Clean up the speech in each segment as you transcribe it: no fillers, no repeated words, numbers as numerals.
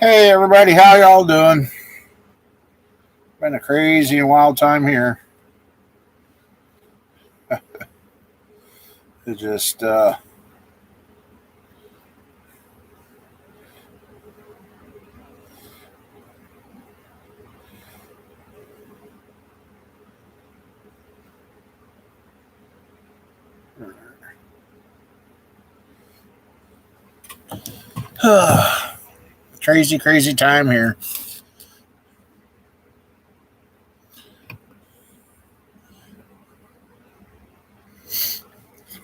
Hey everybody, how y'all doing? Been a crazy and wild time here. It just crazy time here. It's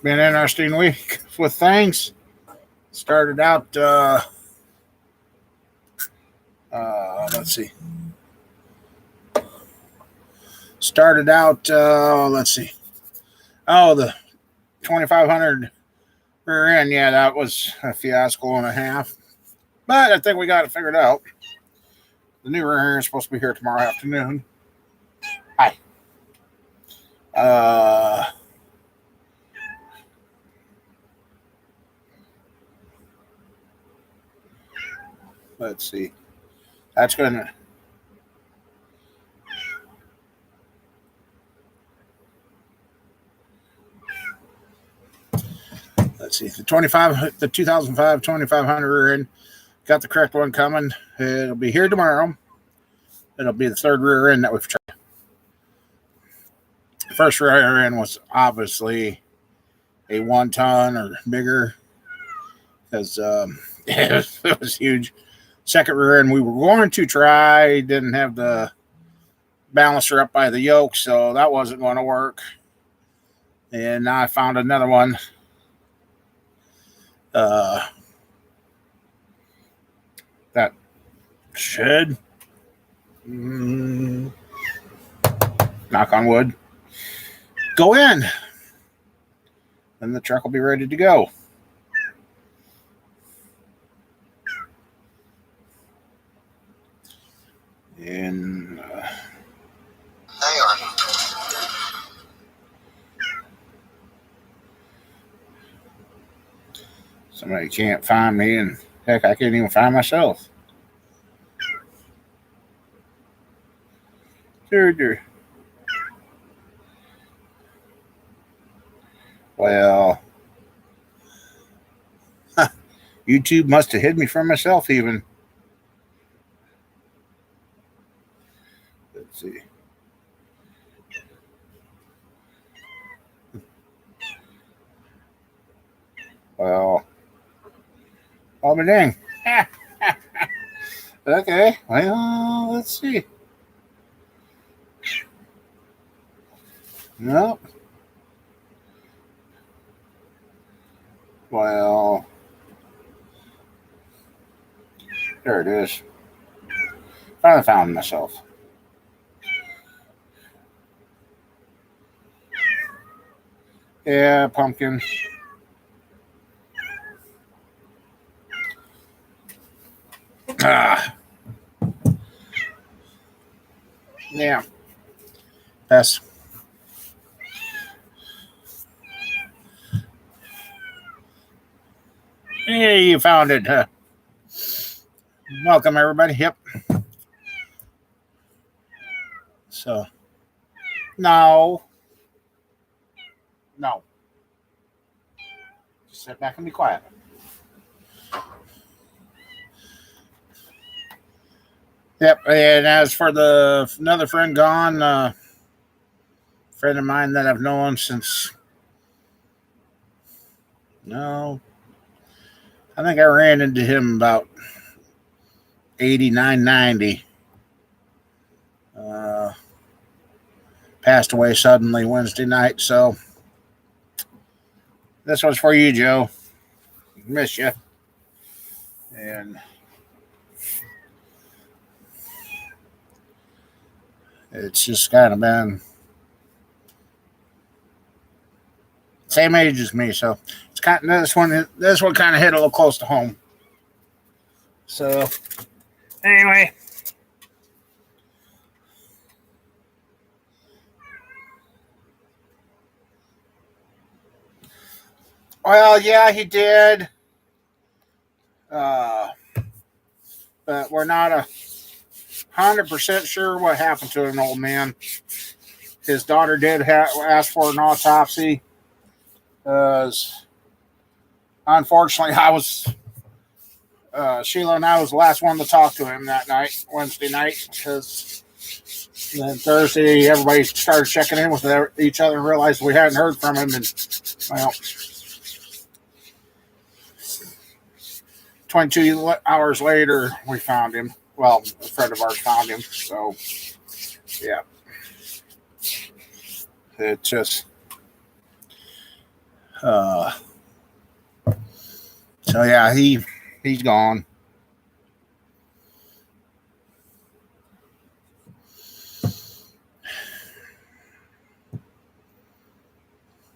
been an interesting week with things. Started out let's see. Started out let's see. Oh, the 2500 rear end, yeah, that was a fiasco and a half. But I think we got it figured out. The new rear end is supposed to be here tomorrow afternoon. Hi. Uh let's see. That's gonna let's see. The 2005 2500 rear end. Got the correct one coming. It'll be here tomorrow. It'll be the third rear end that we've tried. The first rear end was obviously a 1 ton or bigger because it was huge. Second rear end we were going to try didn't have the balancer up by the yoke, so that wasn't going to work. And now I found another one. That should, knock on wood, go in. Then the truck will be ready to go. And somebody can't find me, and heck, I can't even find myself. Well, YouTube must have hid me from myself, even. Let's see. Well, oh, my dang. Okay, well, let's see. Nope. Well, there it is. Finally found myself. Yeah, pumpkin. Ah. Yeah. Pass. Hey, you found it. Welcome, everybody. Yep. So, no. Just sit back and be quiet. Yep. And as for another friend gone, friend of mine that I've known since, no, I think I ran into him about 89, 90. Passed away suddenly Wednesday night. So this one's for you, Joe. Miss you. And it's just kind of been same age as me, so it's kind of this one kind of hit a little close to home. So anyway, well, yeah, he did. but we're not 100% sure what happened to an old man. His daughter did ask for an autopsy. Unfortunately, Sheila and I was the last one to talk to him that night, Wednesday night, because then Thursday everybody started checking in with each other and realized we hadn't heard from him. And, well, 22 hours later, we found him. Well, a friend of ours found him. So, yeah. It just... so, yeah, he's gone.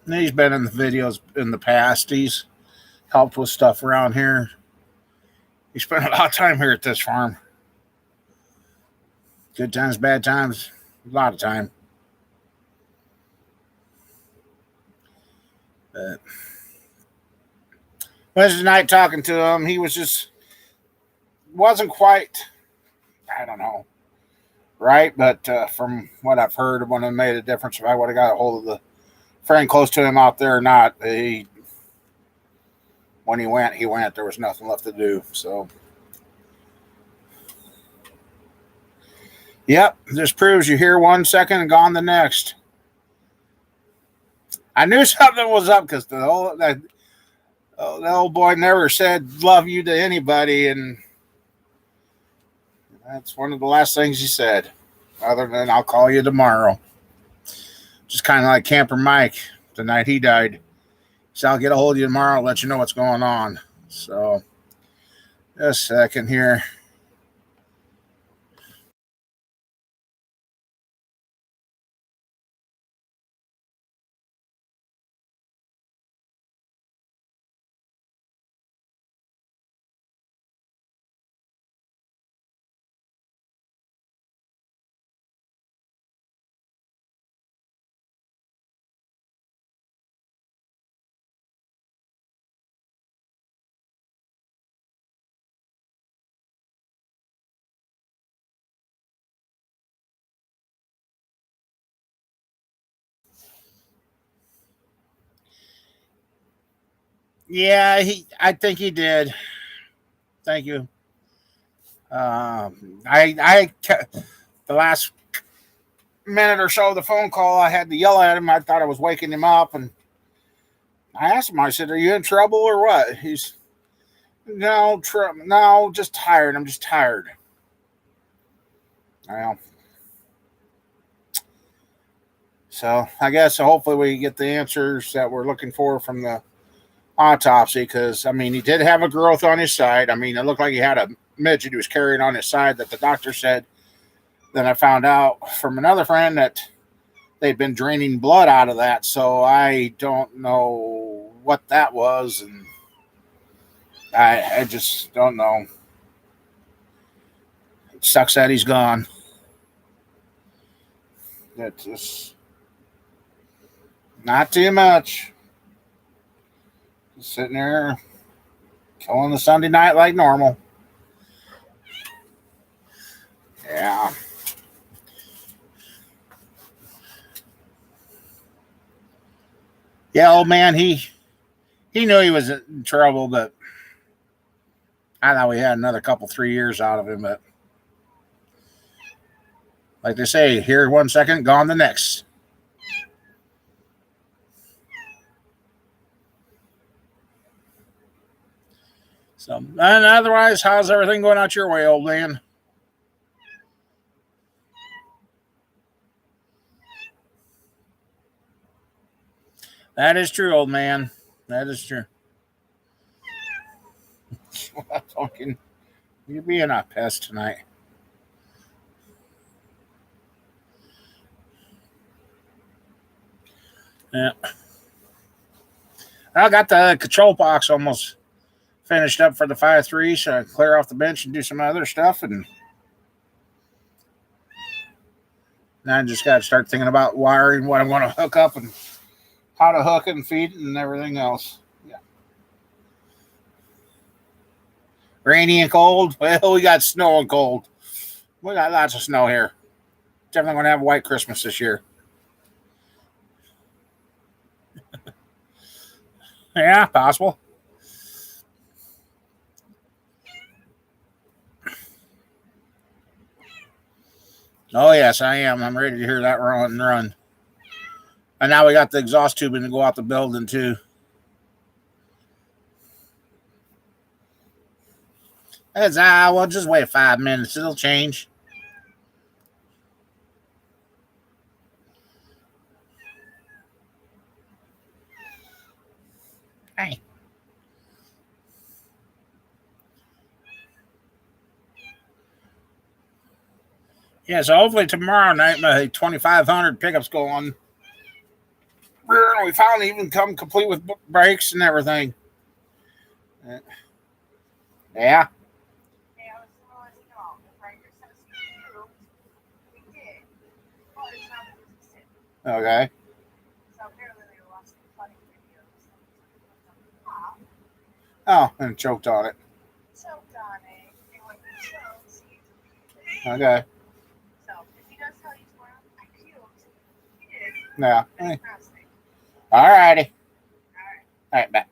And he's been in the videos in the past. He's helped with stuff around here. He spent a lot of time here at this farm. Good times, bad times, a lot of time. But Wednesday night talking to him, he wasn't quite, I don't know, right? But from what I've heard, it wouldn't have made a difference if I would have got a hold of the friend close to him out there or not. When he went. There was nothing left to do. So, yep, this proves you here 1 second and gone the next. I knew something was up because the old boy never said love you to anybody, and that's one of the last things he said, other than I'll call you tomorrow. Just kind of like Camper Mike the night he died. So I'll get a hold of you tomorrow, let you know what's going on. So, just a second here. Yeah, I think he did. Thank you. The last minute or so of the phone call, I had to yell at him. I thought I was waking him up, and I asked him. I said, "Are you in trouble or what?" He's, no, just tired. I'm just tired. Well, so I guess hopefully we get the answers that we're looking for from the autopsy, because I mean, he did have a growth on his side. I mean, it looked like he had a midget he was carrying on his side that the doctor said. Then I found out from another friend that they've been draining blood out of that, so I don't know what that was, and I just don't know. It sucks that he's gone. It's just not too much. Just sitting there killing the Sunday night like normal. Yeah. Yeah, old man, he knew he was in trouble, but I thought we had another 3 years out of him. But like they say, here 1 second, gone the next. So, and otherwise, how's everything going out your way, old man? That is true, old man. That is true. You're being a pest tonight. Yeah. I got the control box almost finished up for the 5.3, so I can clear off the bench and do some other stuff. And now I just got to start thinking about wiring, what I'm going to hook up, and how to hook it and feed it and everything else. Yeah. Rainy and cold. Well, we got snow and cold. We got lots of snow here. Definitely going to have a white Christmas this year. Yeah, possible. Oh, yes, I am. I'm ready to hear that run. And now we got the exhaust tubing to go out the building, too. Well, just wait 5 minutes. It'll change. Hey. Yeah, so hopefully tomorrow night my 2500 pickup's going. We finally even come complete with brakes and everything. Yeah. Okay. Oh, and choked on it. Okay. Yeah. All righty. All right, bye.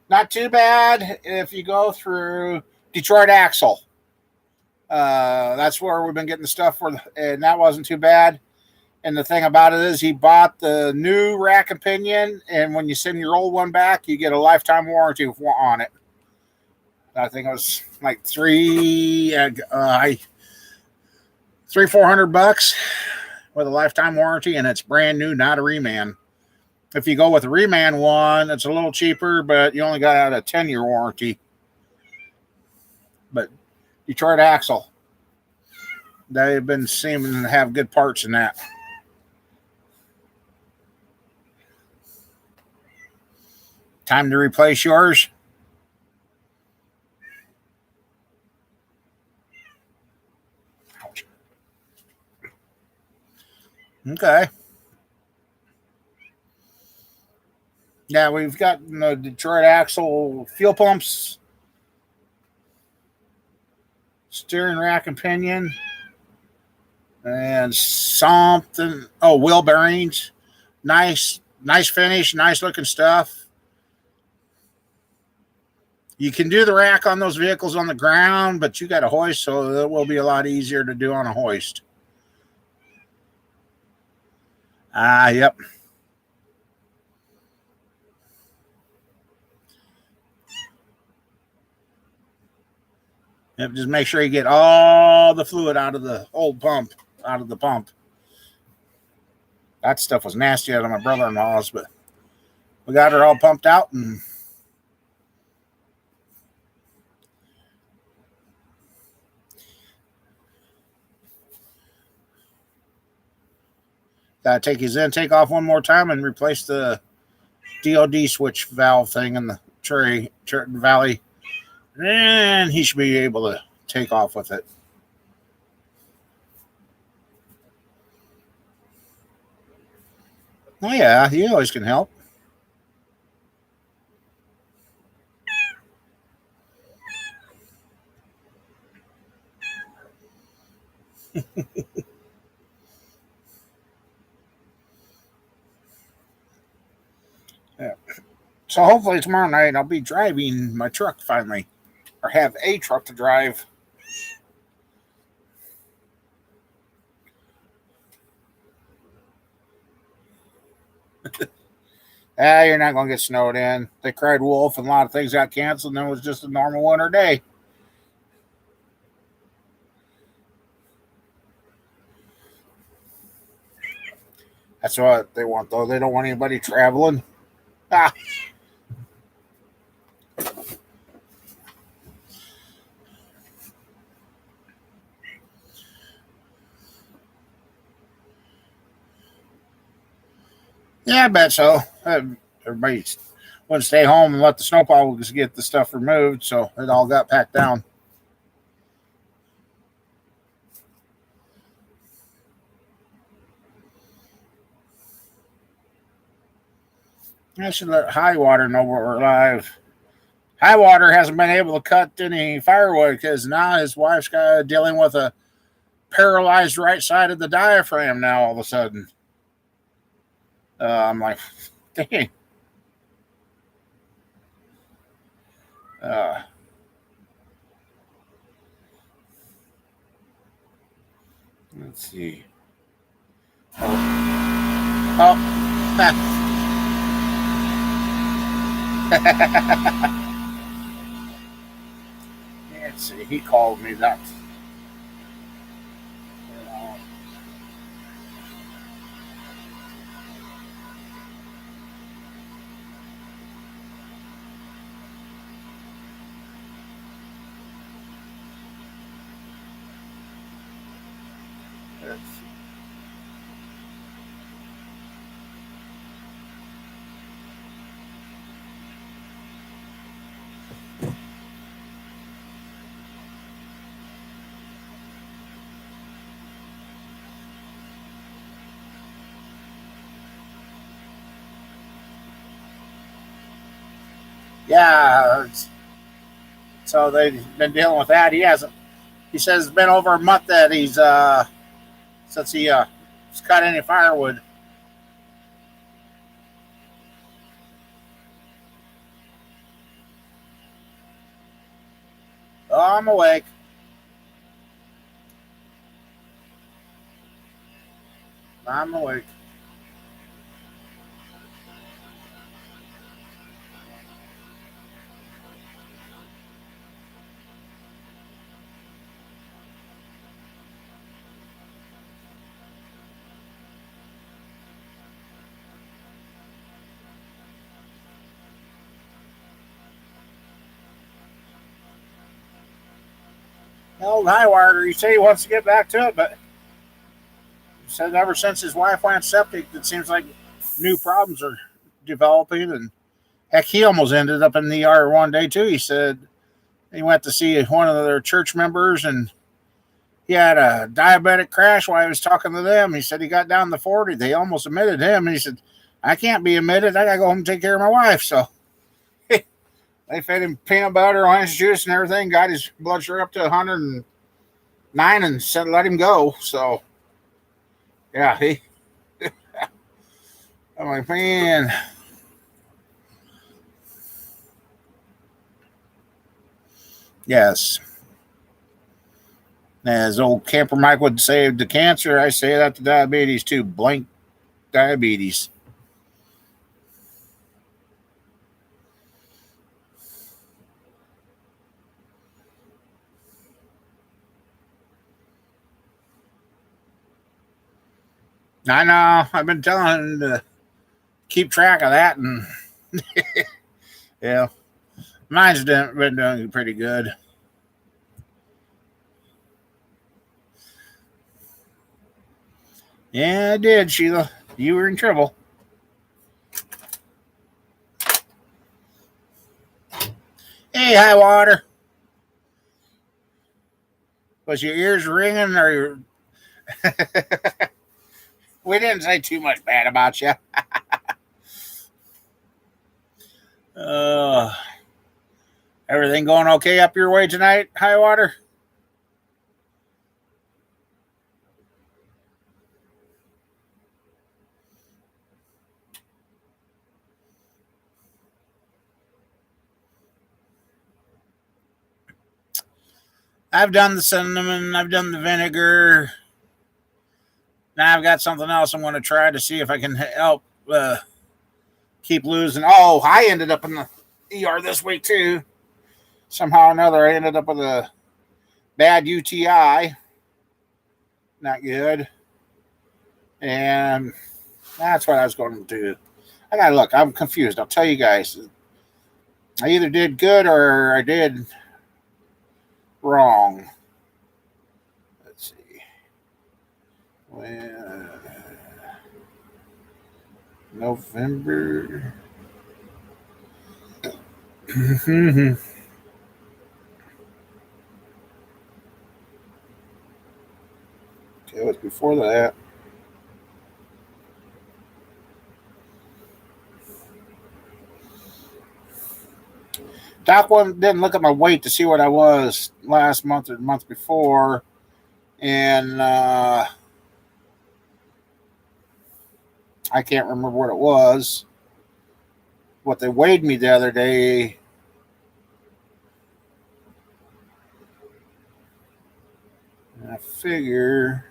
Not too bad if you go through Detroit Axle. That's where we've been getting the stuff for, and that wasn't too bad. And the thing about it is, he bought the new rack and pinion, and when you send your old one back, you get a lifetime warranty on it. I think it was like $400 with a lifetime warranty, and it's brand new, not a reman. If you go with a reman one, it's a little cheaper, but you only got a 10-year warranty. But Detroit Axle, they've been seeming to have good parts in that. Time to replace yours? Okay. Yeah, we've got the Detroit Axle fuel pumps, steering rack and pinion, and something. Oh, wheel bearings. Nice finish, nice looking stuff. You can do the rack on those vehicles on the ground, but you got a hoist, so it will be a lot easier to do on a hoist. Yep. Yep, just make sure you get all the fluid out of the old pump, out of the pump. That stuff was nasty out of my brother-in-law's, but we got her all pumped out and got to take his intake off one more time and replace the DOD switch valve thing in the Cherry Valley. And he should be able to take off with it. Oh, yeah, he always can help. Yeah. So hopefully tomorrow night I'll be driving my truck finally, or have a truck to drive. You're not going to get snowed in. They cried wolf and a lot of things got canceled, and it was just a normal winter day. That's what they want, though. They don't want anybody traveling. Ah. Yeah, I bet so. Everybody wouldn't stay home and let the snowplows get the stuff removed, so it all got packed down. I should let High Water know we're live. High Water hasn't been able to cut any firewood because now his wife's dealing with a paralyzed right side of the diaphragm now all of a sudden. I'm like, dang. Uh, let's see. Oh. Let's see. He called me that. Yeah. So they've been dealing with that. He hasn't. He says it's been over a month that he's since he cut any firewood. Oh, I'm awake. I'm awake. Old Highwater, he said he wants to get back to it, but he said ever since his wife went septic, it seems like new problems are developing. And heck, he almost ended up in the ER one day, too. He said he went to see one of their church members and he had a diabetic crash while he was talking to them. He said he got down to 40. They almost admitted him. And he said, I can't be admitted. I got to go home and take care of my wife. So they fed him peanut butter, orange juice, and everything. Got his blood sugar up to 109 and said, let him go. So, yeah, I'm like, man. Yes. As old Camper Mike would say to cancer, I say that to diabetes too. Blank diabetes. I know. I've been telling him to keep track of that, and yeah, mine's been doing pretty good. Yeah, I did, Sheila. You were in trouble. Hey, High Water. Was your ears ringing, or we didn't say too much bad about you? Uh, everything going okay up your way tonight, High Water? I've done the cinnamon. I've done the vinegar. Now I've got something else I'm going to try to see if I can help keep losing. Oh, I ended up in the ER this week too. Somehow or another, I ended up with a bad UTI. Not good. And that's what I was going to do. I gotta look. I'm confused. I'll tell you guys. I either did good or I did wrong. Let's see. Well, November. Okay, it was before that. Doc didn't look at my weight to see what I was last month or the month before, and I can't remember what it was. What they weighed me the other day. I figure.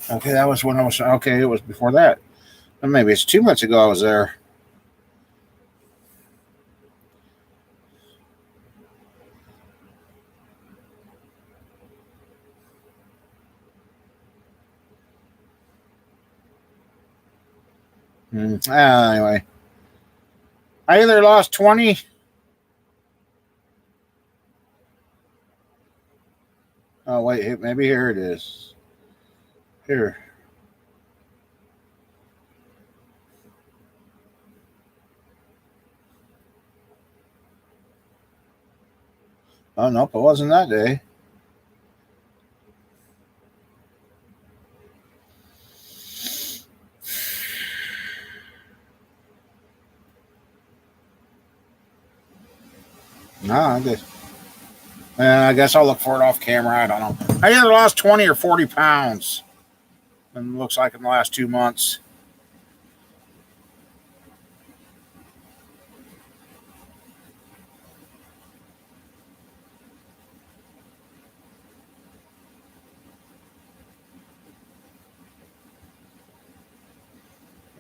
Okay, that was when I was. Okay, it was before that. Maybe it's 2 months ago I was there. Anyway, I either lost 20. Oh, wait, maybe here it is. Here. Oh, nope, it wasn't that day. No, I guess I'll look for it off camera. I don't know. I either lost 20 or 40 pounds. And it looks like in the last 2 months.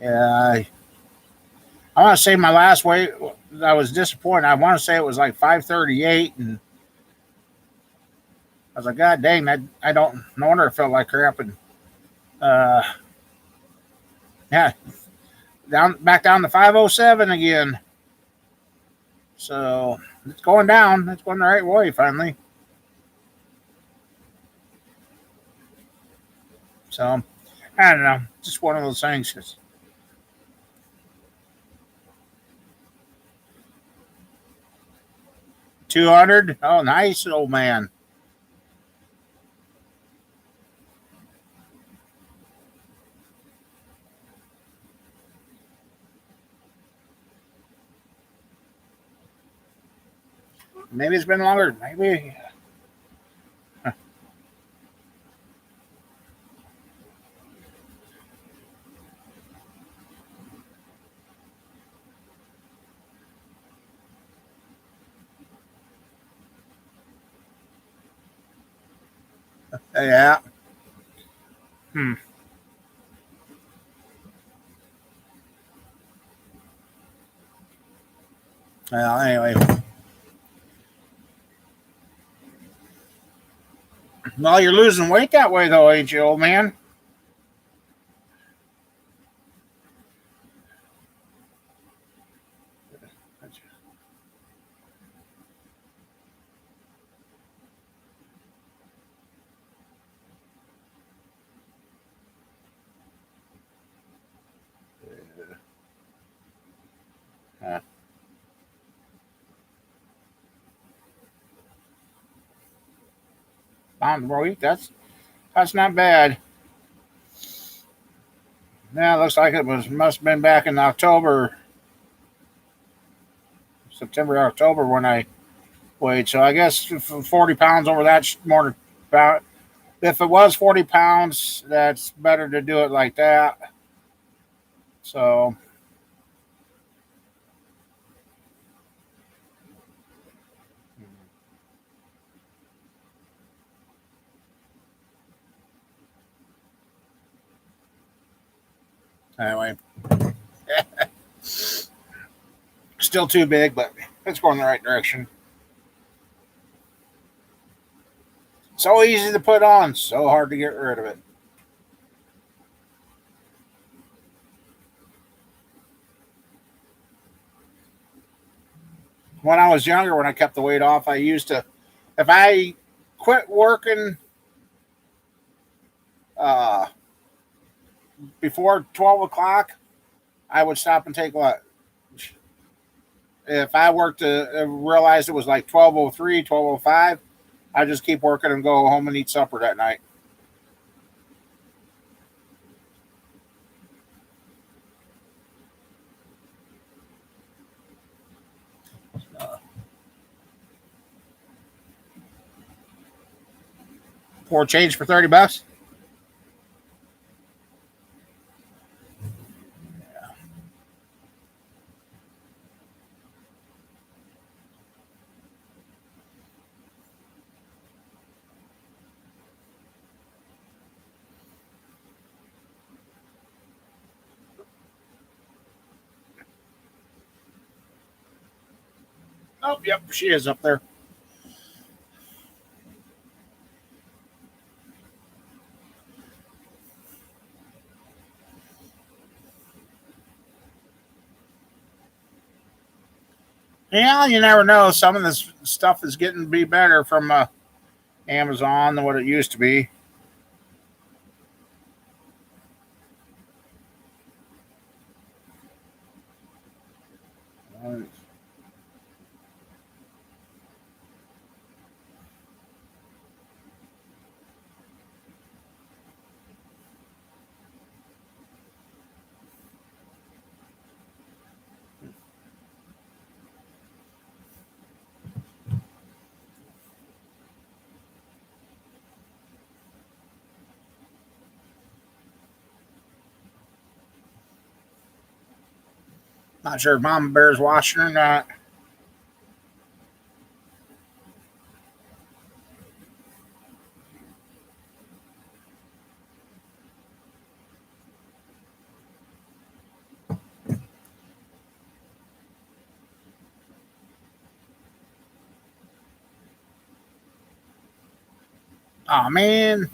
Yeah, I want to say my last weight, I was disappointed. I want to say it was like 538, and I was like, God dang, I don't, no wonder it felt like crap. And uh, yeah, back down to 507 again. So it's going down. It's going the right way finally. So I don't know, just one of those things. 200. Oh, nice, old man. Maybe it's been longer. Maybe. Yeah. Hmm. Well, anyway. Well, you're losing weight that way, though, ain't you, old man? Uh, Pound per week. That's not bad. Yeah, it looks like it must have been back in October, September, October when I weighed. So I guess 40 pounds over that's more about. If it was 40 pounds, that's better to do it like that. So anyway, still too big, but it's going the right direction. So easy to put on, so hard to get rid of it. When I was younger, when I kept the weight off, I used to, if I quit working uh, before 12 o'clock, I would stop and take lunch. If I worked to realize it was like 12:03, 12:05, I just keep working and go home and eat supper that night. Pour change for $30. Oh, yep, she is up there. Yeah, you never know. Some of this stuff is getting to be better from Amazon than what it used to be. Not sure if Mama Bear's watching or not. Oh man,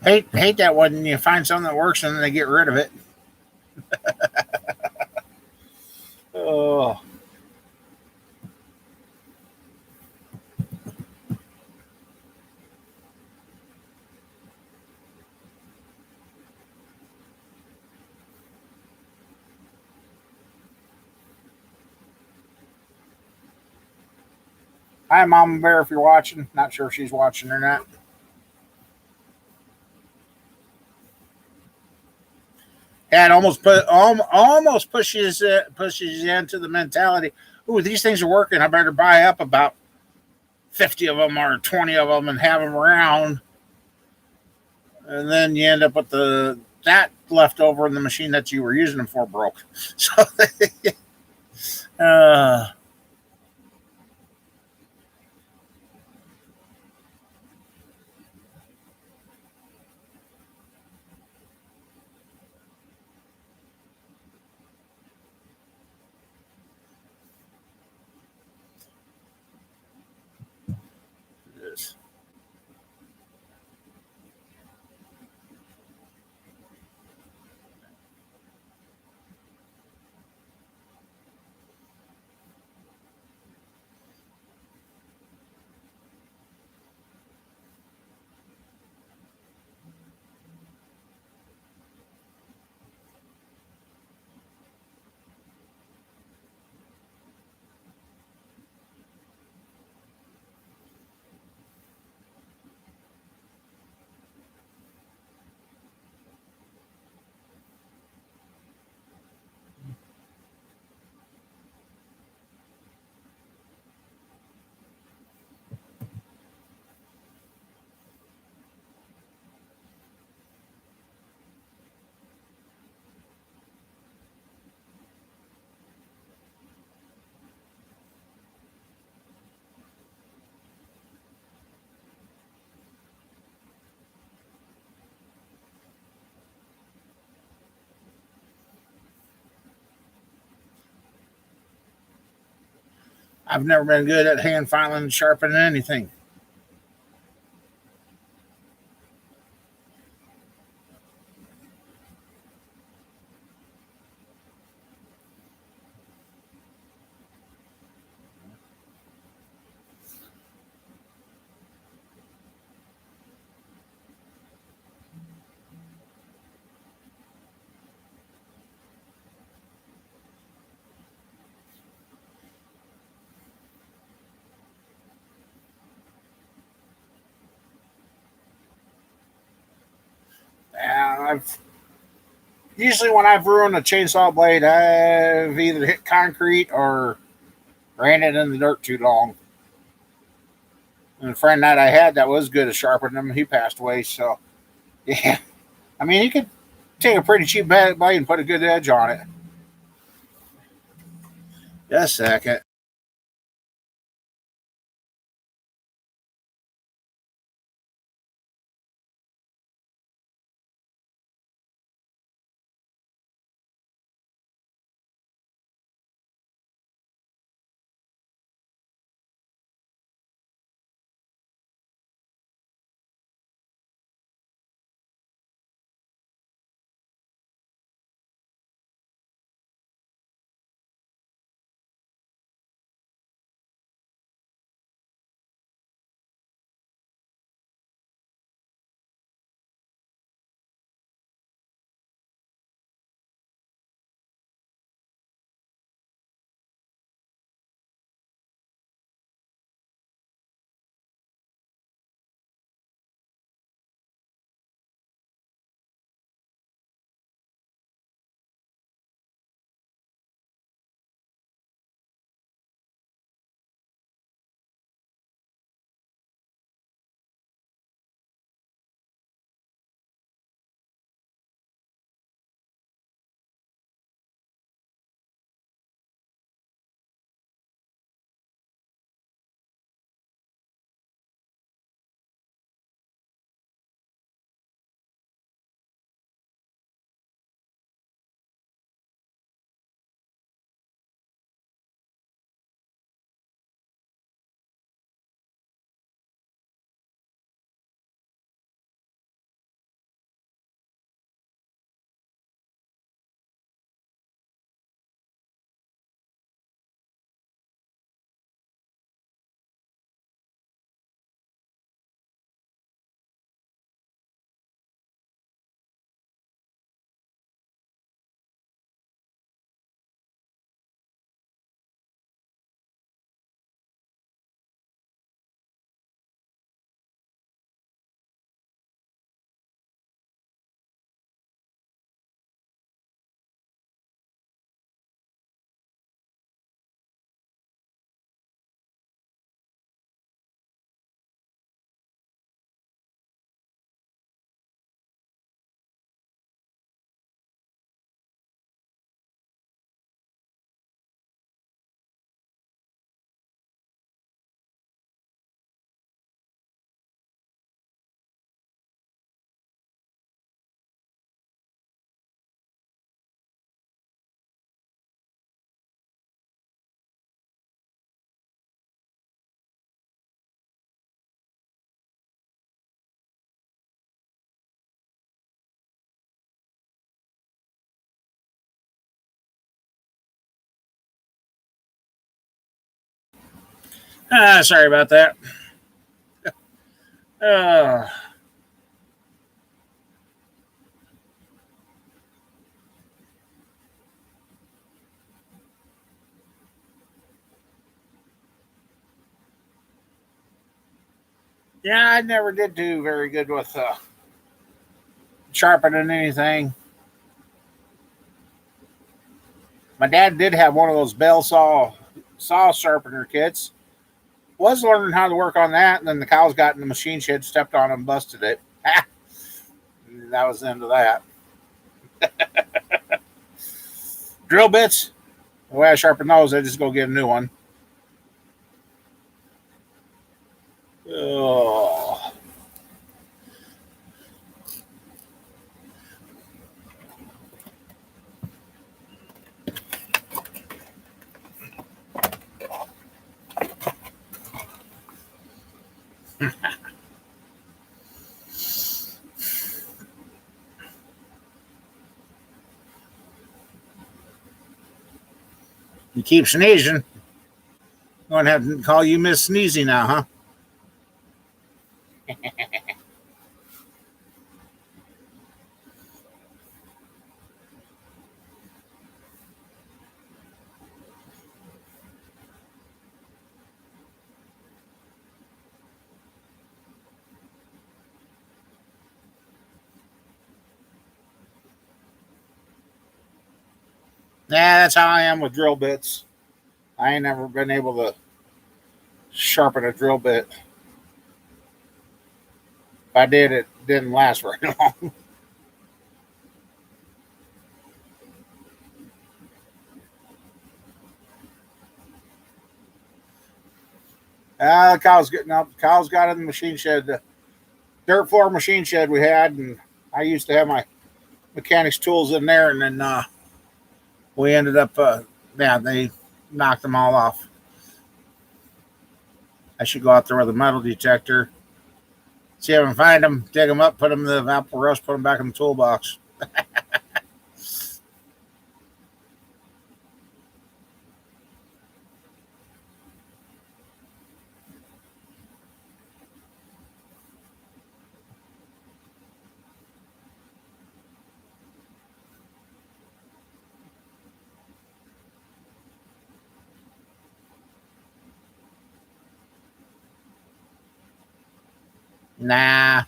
hate that when you find something that works and then they get rid of it. Oh, hi, Mama Bear, if you're watching. Not sure if she's watching or not. Yeah, it almost pushes you into the mentality. Ooh, these things are working. I better buy up about 50 of them or 20 of them and have them around. And then you end up with the that left over in the machine that you were using them for broke. So, uh, I've never been good at hand filing and sharpening anything. I've usually when I've ruined a chainsaw blade, I've either hit concrete or ran it in the dirt too long. And a friend that I had that was good at sharpening them, he passed away. So yeah, I mean, you could take a pretty cheap blade and put a good edge on it. Just a second. Sorry about that. Uh, yeah, I never did do very good with sharpening anything. My dad did have one of those bell saw sharpener kits. Was learning how to work on that, and then the cows got in the machine shed, stepped on it, and busted it. That was the end of that. Drill bits. The way I sharpen those, I just go get a new one. Oh. You keep sneezing. I'm going to have to call you Miss Sneezy now, huh? Yeah, that's how I am with drill bits. I ain't never been able to sharpen a drill bit. If I did, it didn't last very long. The cow's getting up. The cow's got in the machine shed, the dirt floor machine shed we had, and I used to have my mechanics tools in there, and then we ended up, they knocked them all off. I should go out there with a metal detector, see if I can find them, dig them up, put them in the evaporator rust, put them back in the toolbox. Nah.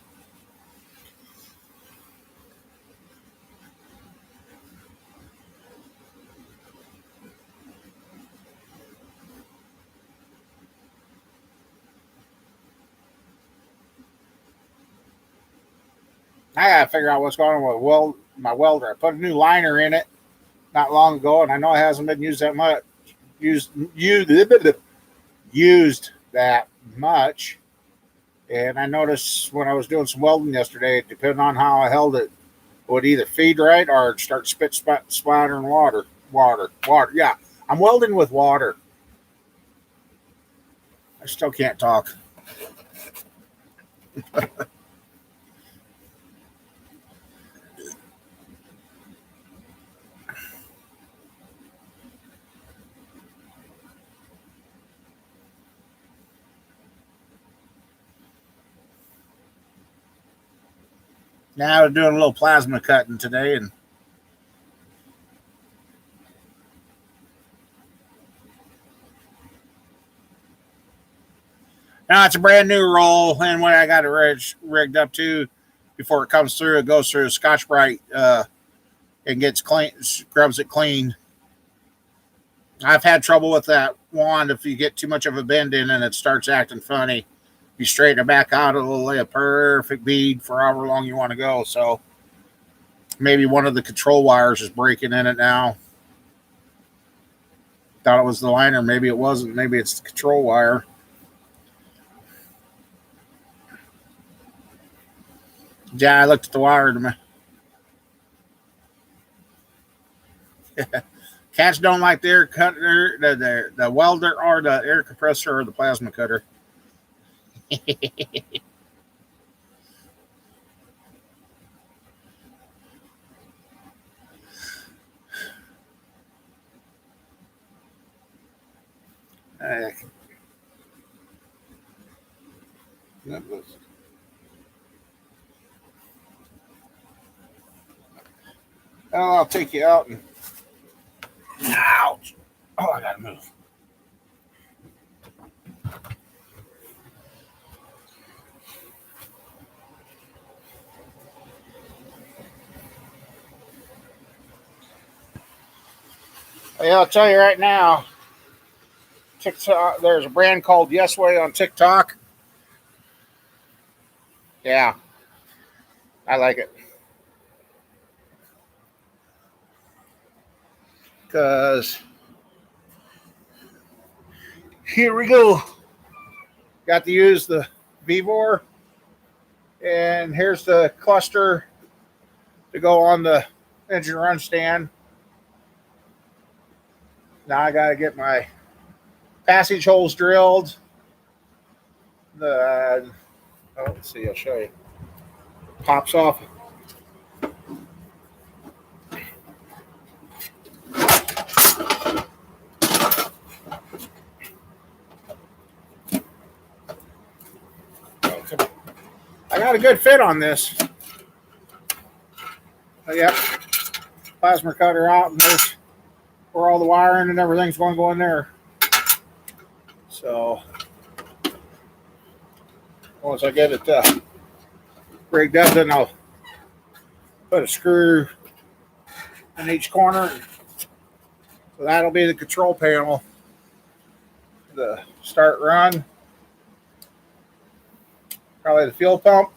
I gotta figure out what's going on with my welder. I put a new liner in it not long ago, and I know it hasn't been used that much. Used that much. And I noticed when I was doing some welding yesterday, depending on how I held it, it would either feed right or start splattering water. Water. Yeah, I'm welding with water. I still can't talk. Now I was doing a little plasma cutting today, and now it's a brand new roll. And what I got it rigged up to before it comes through, it goes through a Scotch Brite and gets clean, scrubs it clean. I've had trouble with that wand. If you get too much of a bend in and it starts acting funny, you straighten it back out, it'll lay a perfect bead for however long you want to go. So maybe one of the control wires is breaking in it now. Thought it was the liner. Maybe it wasn't. Maybe it's the control wire. Yeah, I looked at the wire. Cats don't like the air cutter, the welder, or the air compressor, or the plasma cutter. Uh, I'll take you out and ouch. Oh, I gotta move. Yeah, I'll tell you right now. TikTok. There's a brand called Yesway on TikTok. Yeah, I like it because here we go. Got to use the Vivor, and here's the cluster to go on the engine run stand. Now I got to get my passage holes drilled. Let's see, I'll show you. Pops off. I got a good fit on this. Yep, plasma cutter out, and there's where all the wiring and everything's going to go in there. So once I get it rigged up, then I'll put a screw in each corner, So that'll be the control panel. The start run. Probably the fuel pump.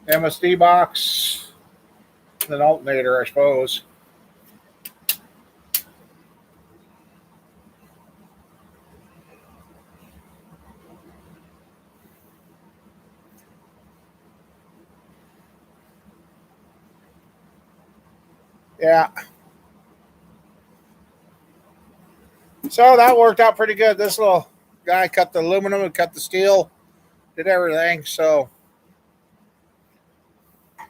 MSD box. And an alternator, I suppose. Yeah. So that worked out pretty good. This little guy cut the aluminum and cut the steel, did everything. So I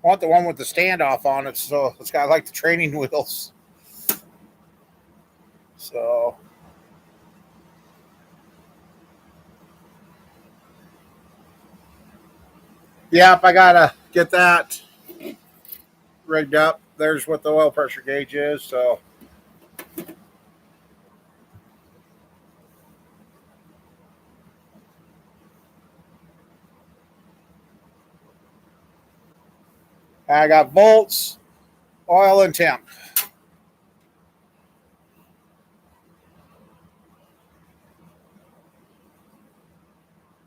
want the one with the standoff on it. So it's got like the training wheels. So yep, I gotta get that rigged up. There's what the oil pressure gauge is. So I got volts, oil, and temp.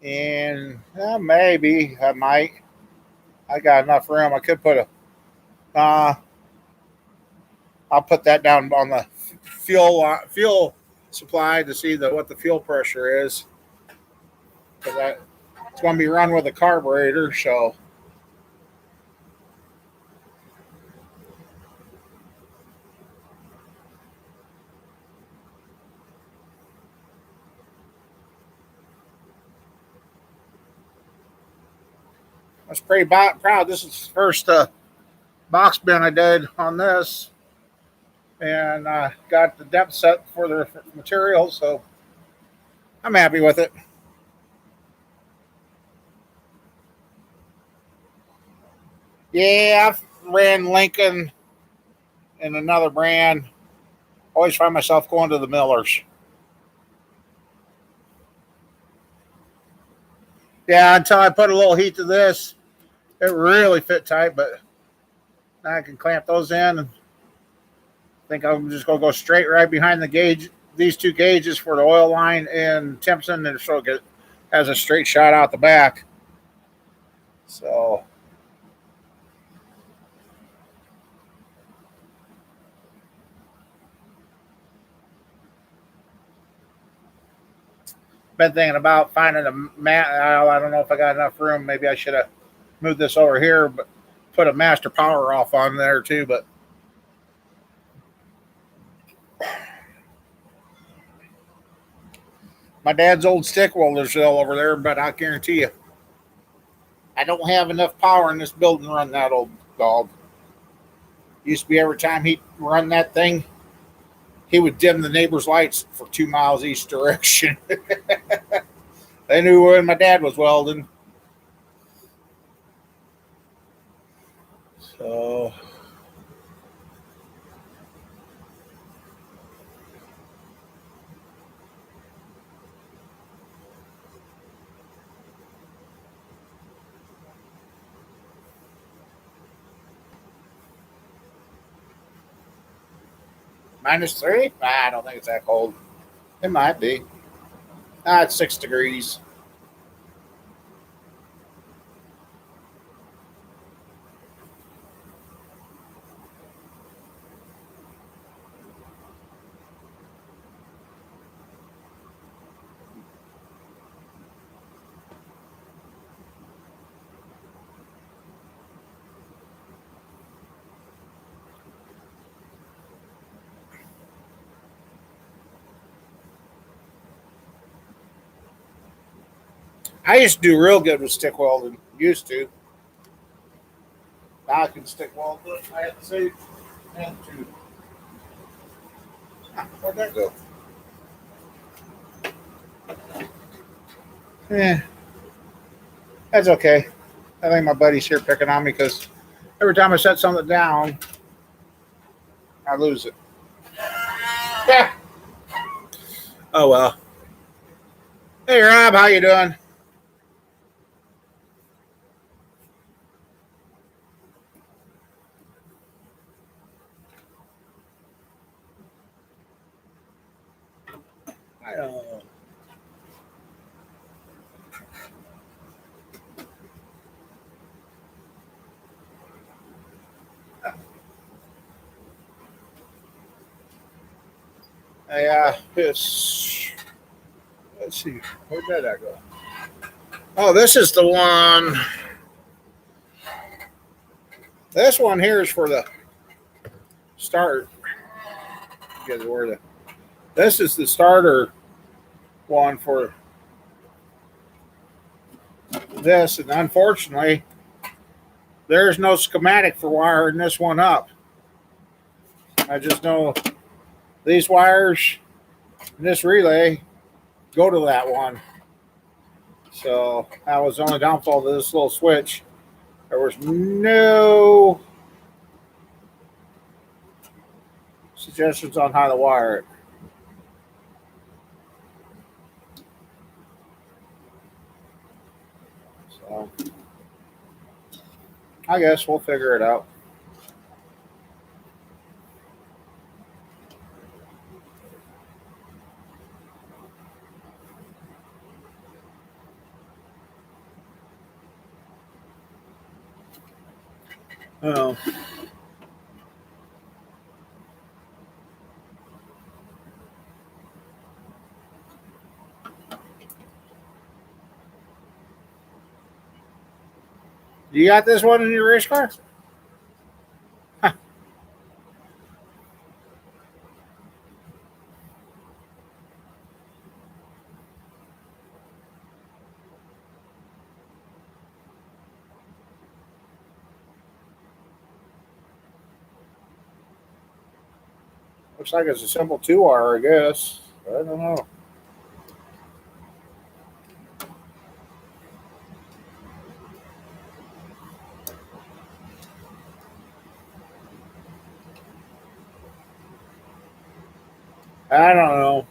And maybe I might. I got enough room. I could put a. I'll put that down on the fuel supply to see what the fuel pressure is. Because it's going to be run with a carburetor, so. I was pretty proud. This is the first box bin I did on this. And I got the depth set for the material, so I'm happy with it. Yeah, I've ran Lincoln and another brand. Always find myself going to the Millers. Yeah, until I put a little heat to this, it really fit tight, but now I can clamp those in. And I think I'm just going to go straight right behind the gauge. These two gauges for the oil line and Timpson, and so it has a straight shot out the back. So been thinking about finding a mat. I don't know if I got enough room. Maybe I should have moved this over here, but put a master power off on there too. But my dad's old stick welder's still over there, but I guarantee you, I don't have enough power in this building to run that old dog. Used to be every time he'd run that thing, he would dim the neighbor's lights for 2 miles each direction. They knew when my dad was welding. So -3? I don't think it's that cold. It might be. It's 6 degrees. I used to do real good with stick welding. Used to. Now I can stick weld, but I have to say, I have to. Where'd that go? Yeah, that's okay. I think my buddy's here picking on me because every time I set something down, I lose it. Yeah. Oh well. Hey Rob, how you doing? Uh, yeah, let's see. Where did that go? Oh, this is the one. This one here is for the start. Get where the This is the starter one for this, and unfortunately, there's no schematic for wiring this one up. I just know these wires and this relay go to that one. So that was the only downfall to this little switch. There was no suggestions on how to wire it. So I guess we'll figure it out. Oh. You got this one in your race car? Huh. Looks like it's a simple 2-wire, I guess. I don't know. I don't know.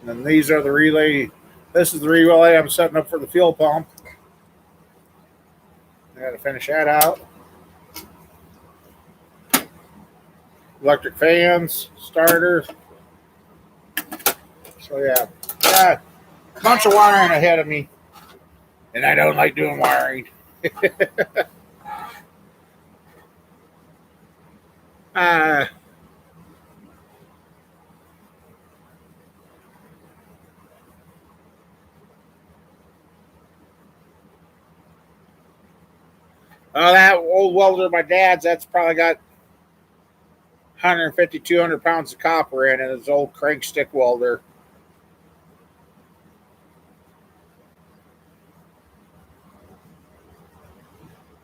And these are the relay. This is the relay I'm setting up for the fuel pump. I got to finish that out. Electric fans, starter. So yeah, a bunch of wiring ahead of me, and I don't like doing wiring. uh, that old welder of my dad's, that's probably got 150, 200 pounds of copper in it. It's an old crank stick welder.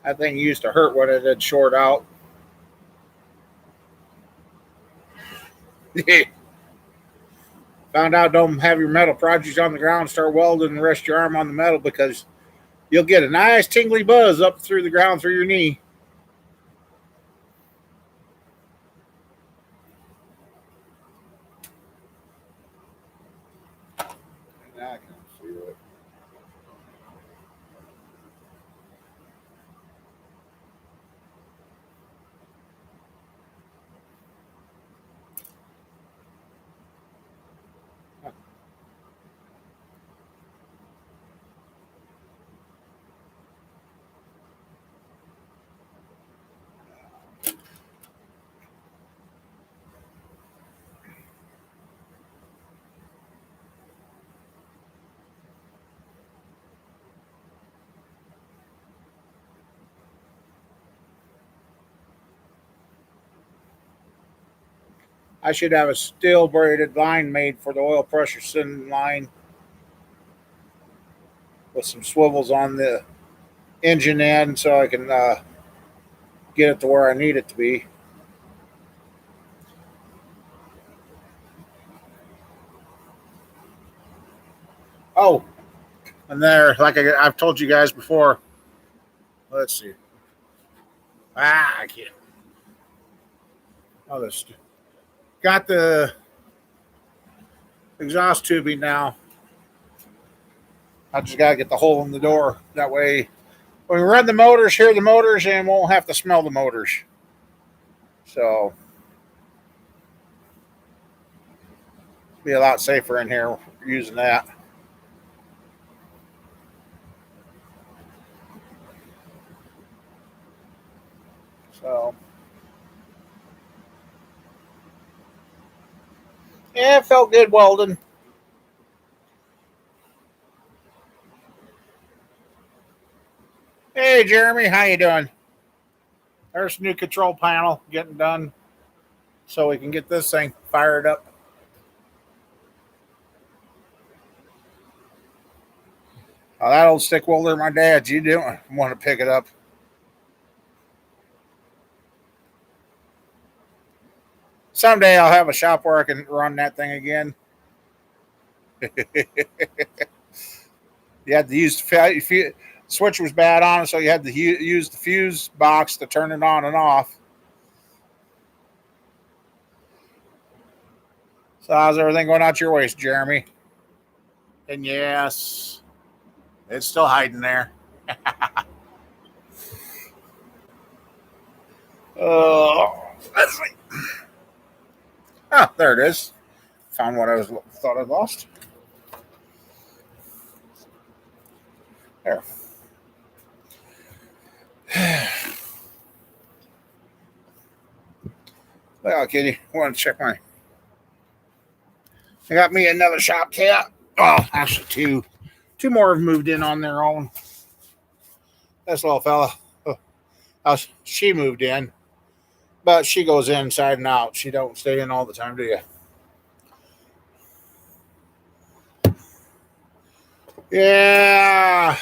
That thing used to hurt when it did short out. Found out don't have your metal projects on the ground, start welding and rest your arm on the metal because you'll get a nice tingly buzz up through the ground through your knee. I can feel it. I should have a steel braided line made for the oil pressure sending line with some swivels on the engine end so I can get it to where I need it to be. Oh, and there, like I've told you guys before. Let's see. I can't. Oh, this got the exhaust tubing now. I just got to get the hole in the door. That way, when we run the motors, hear the motors, and won't have to smell the motors. So, be a lot safer in here using that. So, yeah, it felt good welding. Hey, Jeremy, how you doing? There's a new control panel getting done, so we can get this thing fired up. Oh, that old stick welder, my dad's. You don't want to pick it up. Someday I'll have a shop where I can run that thing again. You had to use the switch was bad on it, so you had to use the fuse box to turn it on and off. So how's everything going out your waist, Jeremy? And yes, it's still hiding there. Let's see. Oh, there it is. Found what I thought I'd lost. There. Well, kitty, I want to check my. I got me another shop cat. Oh, actually two. Two more have moved in on their own. This little fella. She moved in, but she goes inside and out. She don't stay in all the time, do you? Yeah.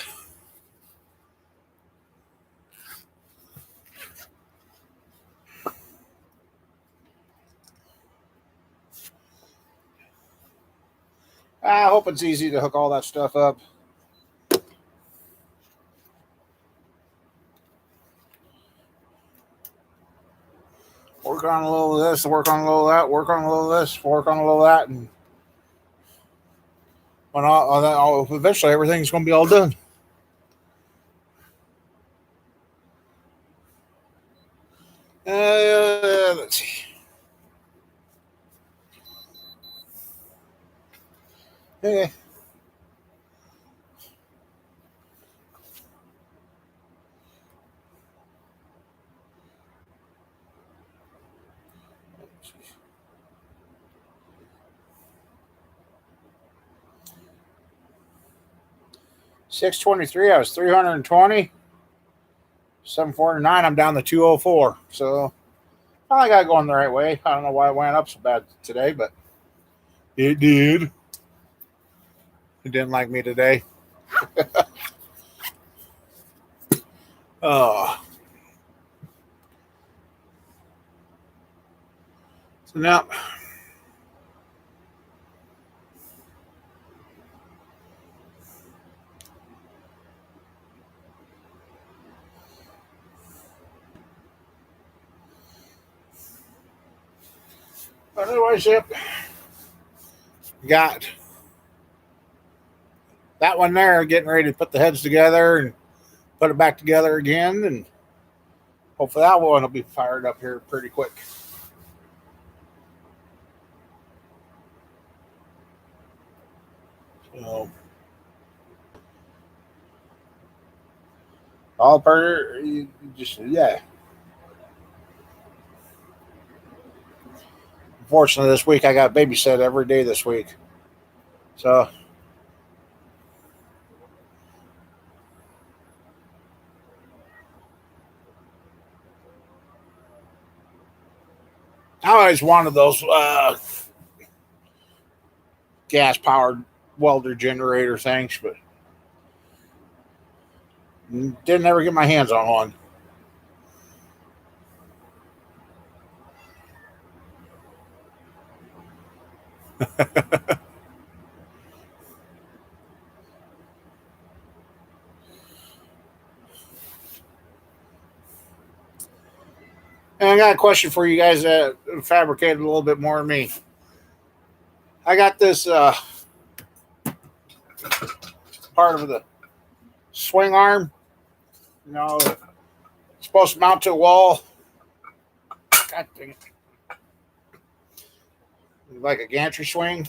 I hope it's easy to hook all that stuff up. Work on a little of this, work on a little of that, work on a little of this, work on a little of that, and when eventually everything's going to be all done. Let's see. Yeah. $623. I was 320. 749. I'm down to 204. So I got going the right way. I don't know why it went up so bad today, but it did. It didn't like me today. Oh. So now. But otherwise, yep. Got that one there getting ready to put the heads together and put it back together again. And hopefully that one will be fired up here pretty quick. So, all per just, yeah. Unfortunately, this week I got babysit every day this week. So, I always wanted those gas powered welder generator things, but didn't ever get my hands on one. And I got a question for you guys that fabricated a little bit more than me. I got this part of the swing arm. It's supposed to mount to a wall. God dang it. Like a gantry swing.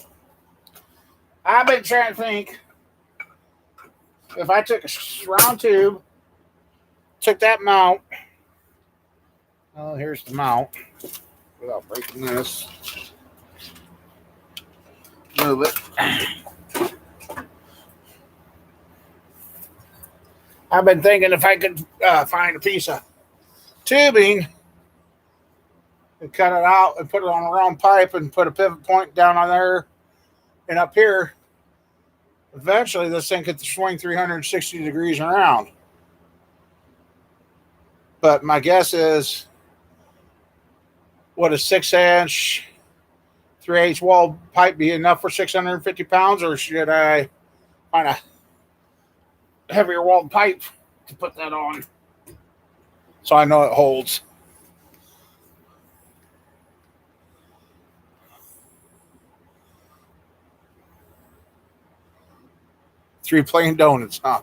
I've been trying to think if I took a round tube, took that mount. Here's the mount without breaking this. Move it. I've been thinking if I could find a piece of tubing and cut it out and put it on a round pipe and put a pivot point down on there and up here, eventually this thing could swing 360 degrees around. But my guess is, would a 6-inch 3/8 wall pipe be enough for 650 pounds, or should I find a heavier walled pipe to put that on so I know it holds? Three plain donuts, huh?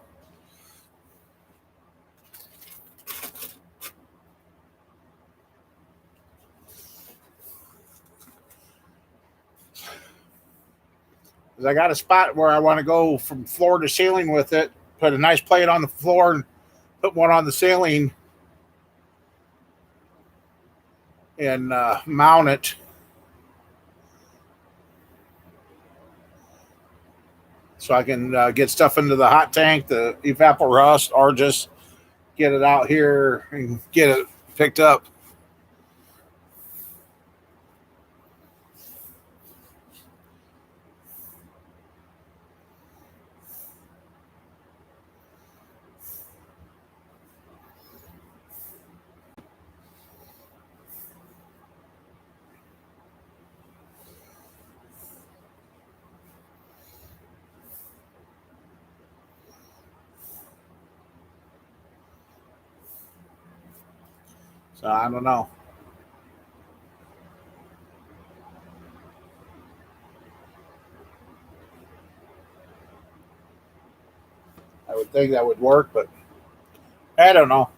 I got a spot where I want to go from floor to ceiling with it, put a nice plate on the floor and put one on the ceiling and mount it. So I can get stuff into the hot tank, the evaporust, or just get it out here and get it picked up. So I don't know. I would think that would work, but I don't know.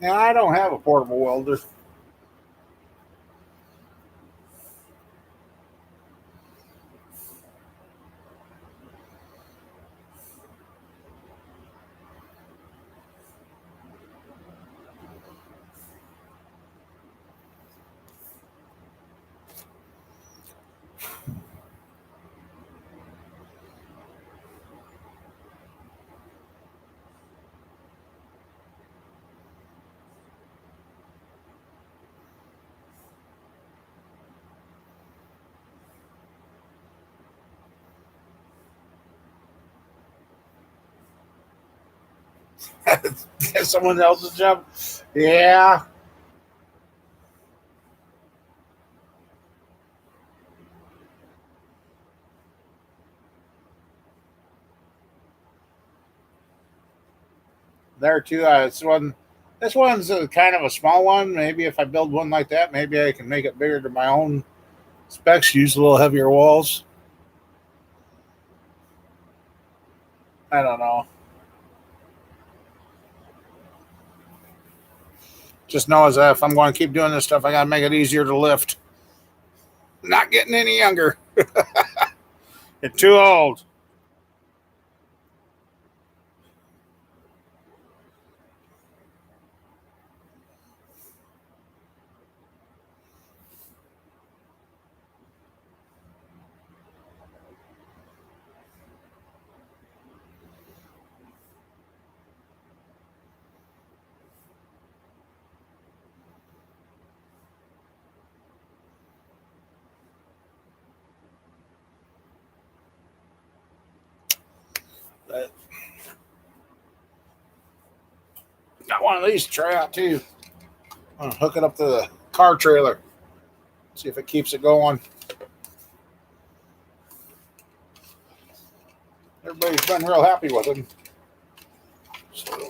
Now I don't have a portable welder. Someone else's job. Yeah. There too. This one's kind of a small one. Maybe if I build one like that, maybe I can make it bigger to my own specs. Use a little heavier walls. I don't know. Just know as if I'm going to keep doing this stuff, I got to make it easier to lift. Not getting any younger. You're too old. But got one of these to try out too. I'm gonna hook it up to the car trailer. See if it keeps it going. Everybody's been real happy with them. So.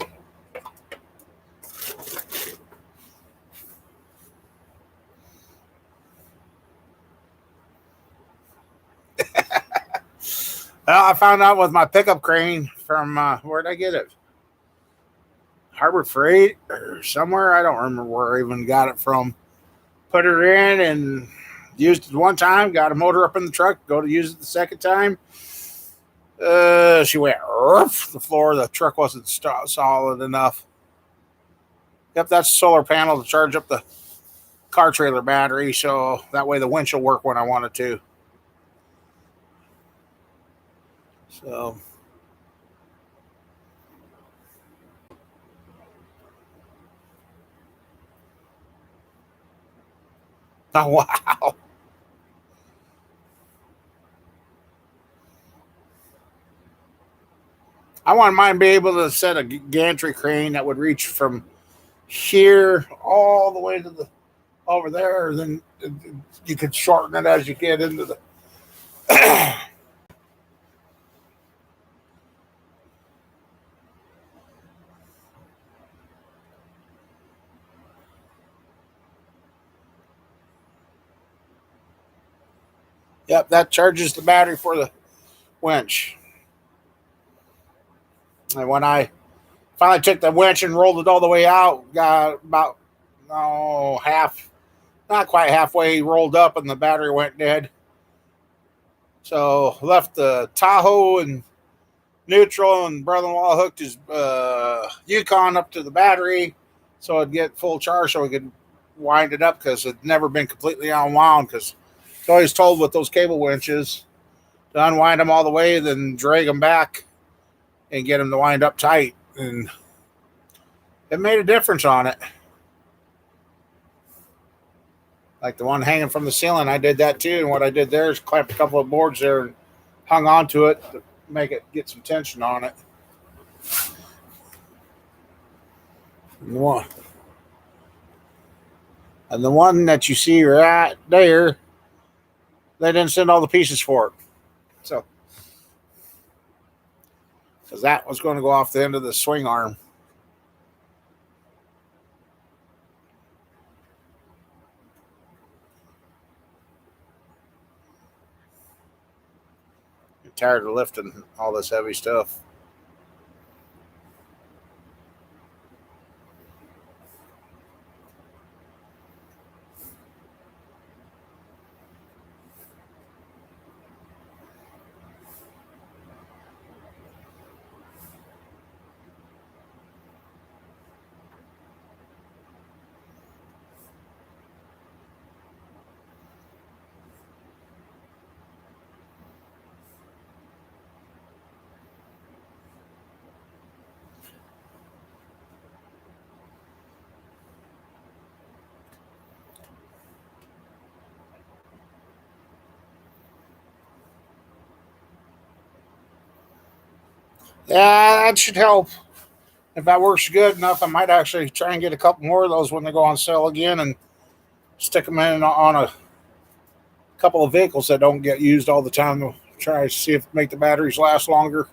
Well, I found out with my pickup crane from where'd I get it? Harbor Freight or somewhere. I don't remember where I even got it from. Put her in and used it one time. Got a motor up in the truck. Go to use it the second time. She went off the floor. The truck wasn't solid enough. Yep, that's a solar panel to charge up the car trailer battery, so that way the winch will work when I want it to. So, oh wow! I want mine to be able to set a gantry crane that would reach from here all the way to the over there. Then you could shorten it as you get into the. Yep, that charges the battery for the winch. And when I finally took the winch and rolled it all the way out, got about half, not quite halfway rolled up, and the battery went dead. So left the Tahoe and neutral, and brother-in-law hooked his Yukon up to the battery so it'd get full charge so we could wind it up because it'd never been completely unwound because it's always told with those cable winches to unwind them all the way, then drag them back and get them to wind up tight. And it made a difference on it. Like the one hanging from the ceiling, I did that too. And what I did there is clamped a couple of boards there and hung onto it to make it get some tension on it. And the one that you see right there, they didn't send all the pieces for it. So, because that was going to go off the end of the swing arm. I'm tired of lifting all this heavy stuff. Yeah, that should help. If that works good enough, I might actually try and get a couple more of those when they go on sale again and stick them in on a couple of vehicles that don't get used all the time to try to see if make the batteries last longer.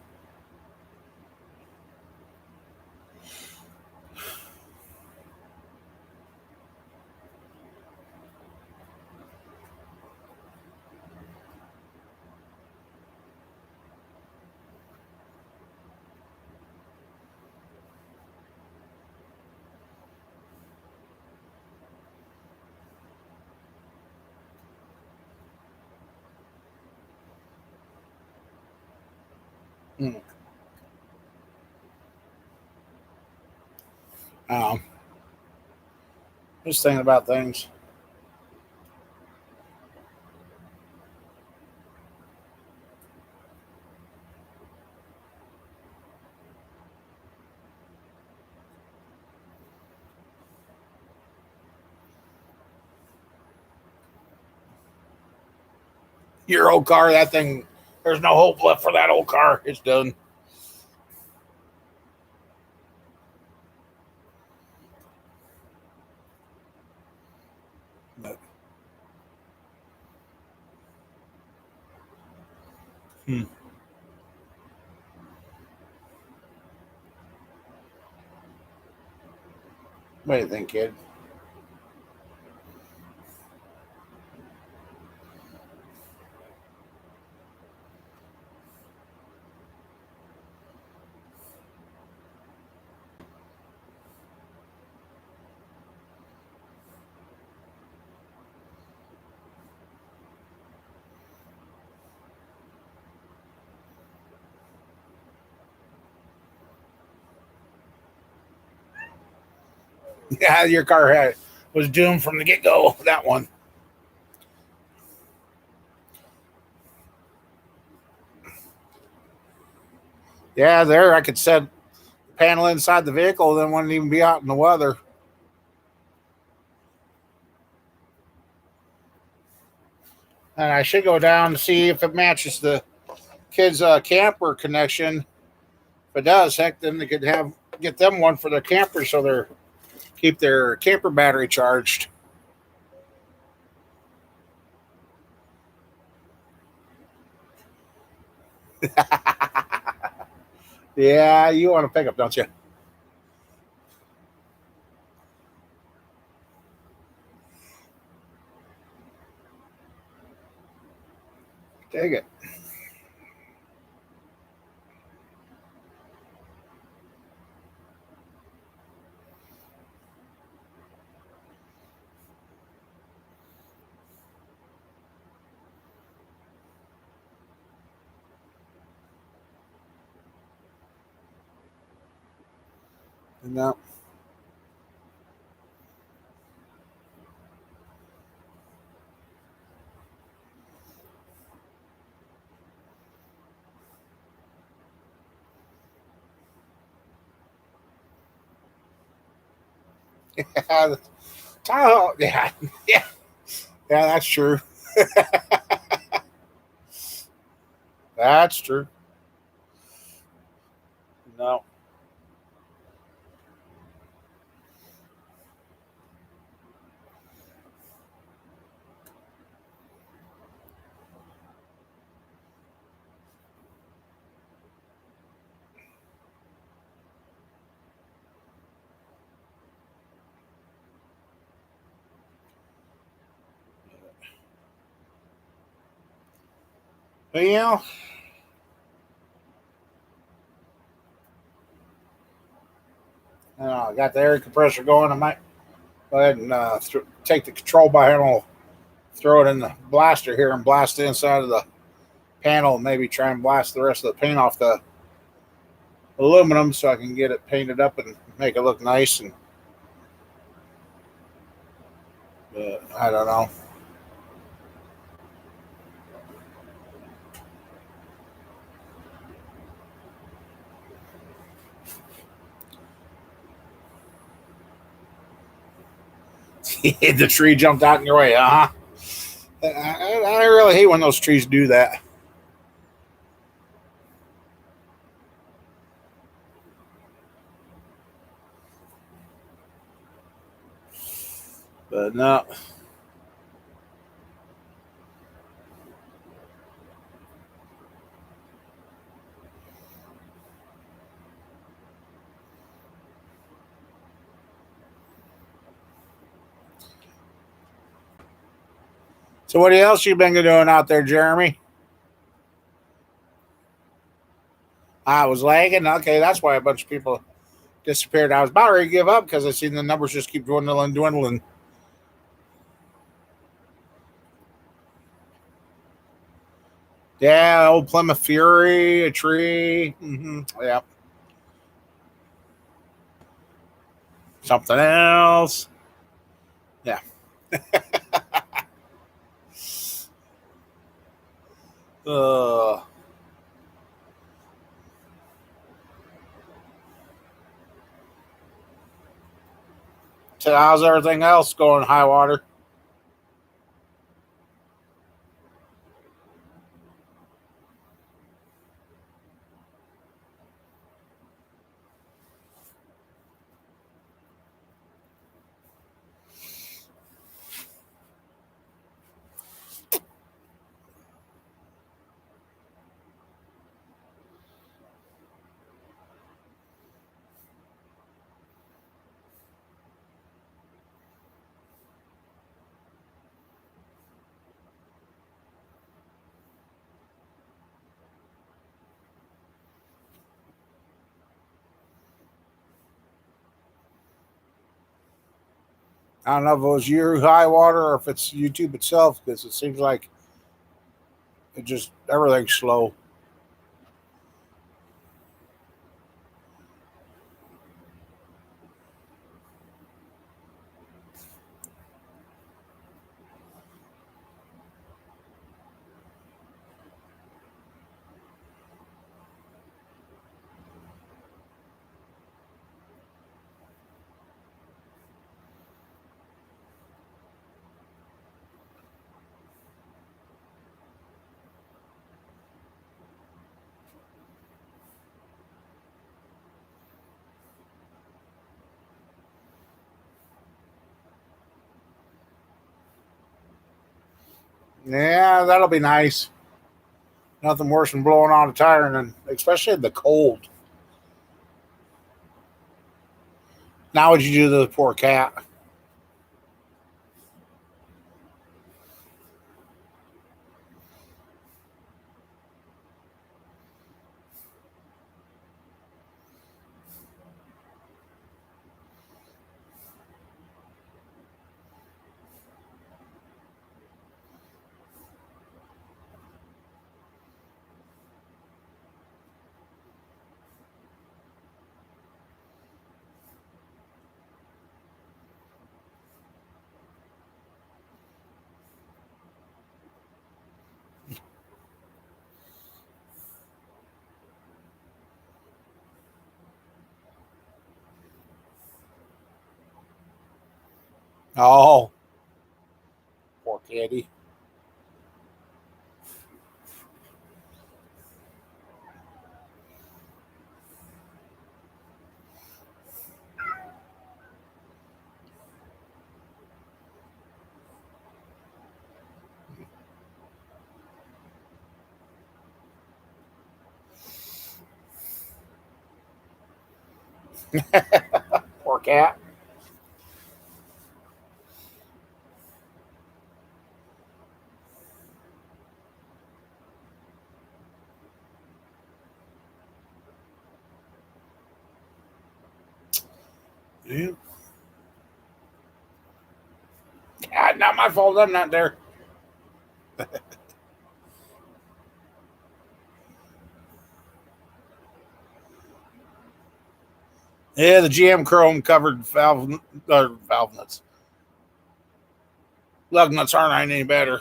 Hmm. Um, just thinking about things. Your old car, that thing, there's no hope left for that old car. It's done. Hmm. What do you think, kid? Yeah, your car was doomed from the get go. That one. Yeah, there I could set panel inside the vehicle, then wouldn't even be out in the weather. And I should go down to see if it matches the kids' camper connection. If it does, heck, then they could get them one for their camper so they're keep their camper battery charged. Yeah, you want to pick up, don't you? Take it. No. Yeah, Tahoe. Yeah, yeah, yeah. That's true. That's true. No. But, I got the air compressor going. I might go ahead and take the control panel, throw it in the blaster here, and blast the inside of the panel. Maybe try and blast the rest of the paint off the aluminum so I can get it painted up and make it look nice. And I don't know. The tree jumped out in your way, huh? I really hate when those trees do that. But no. So what else you been doing out there, Jeremy? I was lagging. Okay, that's why a bunch of people disappeared. I was about ready to give up because I seen the numbers just keep dwindling, dwindling. Yeah, old Plymouth Fury, a tree. Yeah, something else. Yeah. 'How's everything else going high water? I don't know if it was your high water or if it's YouTube itself because it seems like it just everything's slow. Yeah, that'll be nice. Nothing worse than blowing on a tire, and then, especially in the cold. Now, would you do to the poor cat? Oh, poor kitty. Poor cat. Yeah. God, not my fault. I'm not there. Yeah, the GM Chrome covered valve nuts. Lug nuts aren't any better.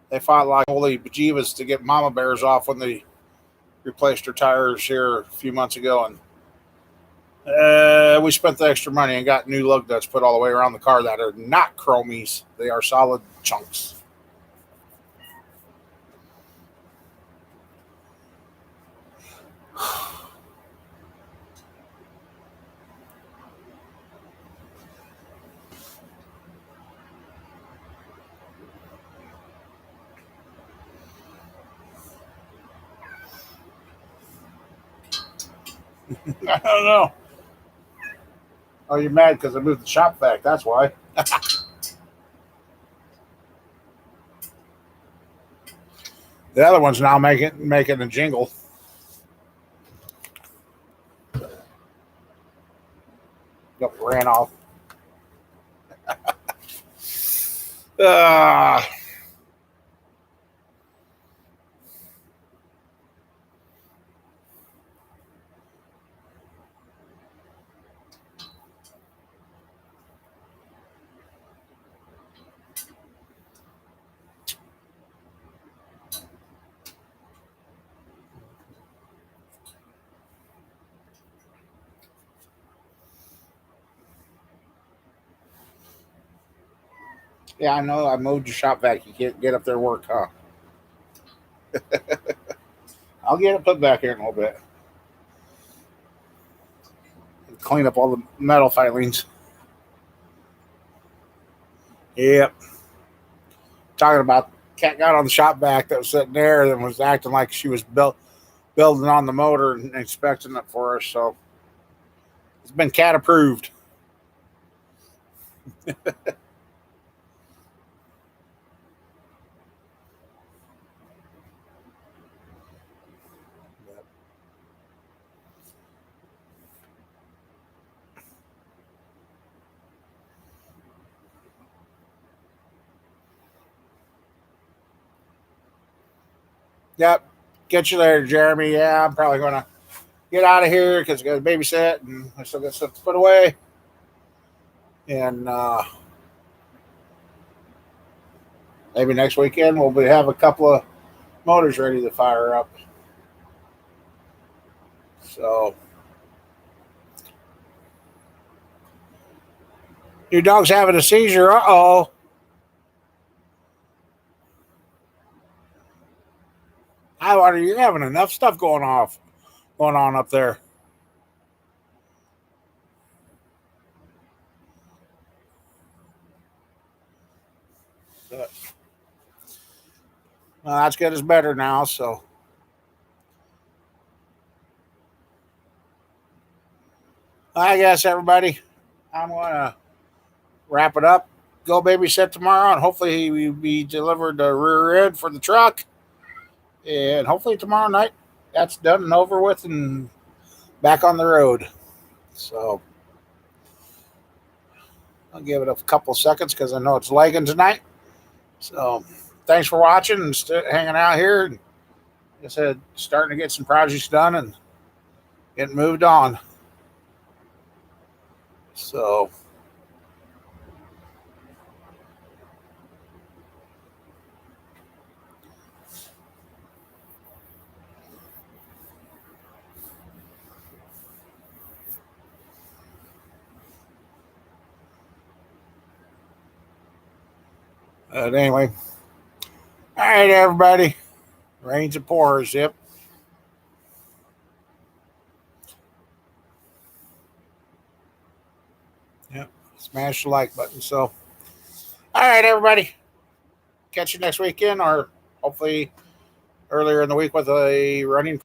They fought like holy bejeebus to get mama bears off when they replaced her tires here a few months ago, and we spent the extra money and got new lug nuts put all the way around the car that are not chromies. They are solid chunks. I don't know. Oh, you're mad because I moved the shop vac. That's why. The other one's now making a jingle. Yep, ran off. Uh, yeah, I know. I moved your shop vac. You can't get up there and work, huh? I'll get it put back here in a little bit. Clean up all the metal filings. Yep. Talking about cat got on the shop vac that was sitting there and was acting like she was building on the motor and inspecting it for us. So it's been cat approved. Yep. Get you there, Jeremy. Yeah, I'm probably going to get out of here because I got to babysit and I still got stuff to put away. And maybe next weekend we'll have a couple of motors ready to fire up. So, your dog's having a seizure. Uh oh. You're having enough stuff going on up there. But, well, that's good as better now. So, I guess everybody, I'm gonna wrap it up. Go babysit tomorrow, and hopefully he will be delivered the rear end for the truck. And hopefully tomorrow night that's done and over with, and back on the road. So I'll give it a couple of seconds because I know it's lagging tonight. So thanks for watching and hanging out here. And like I said, starting to get some projects done and getting moved on. So anyway, all right, everybody. Rains and pours. Yep. Yep. Smash the like button. So, all right, everybody. Catch you next weekend or hopefully earlier in the week with a running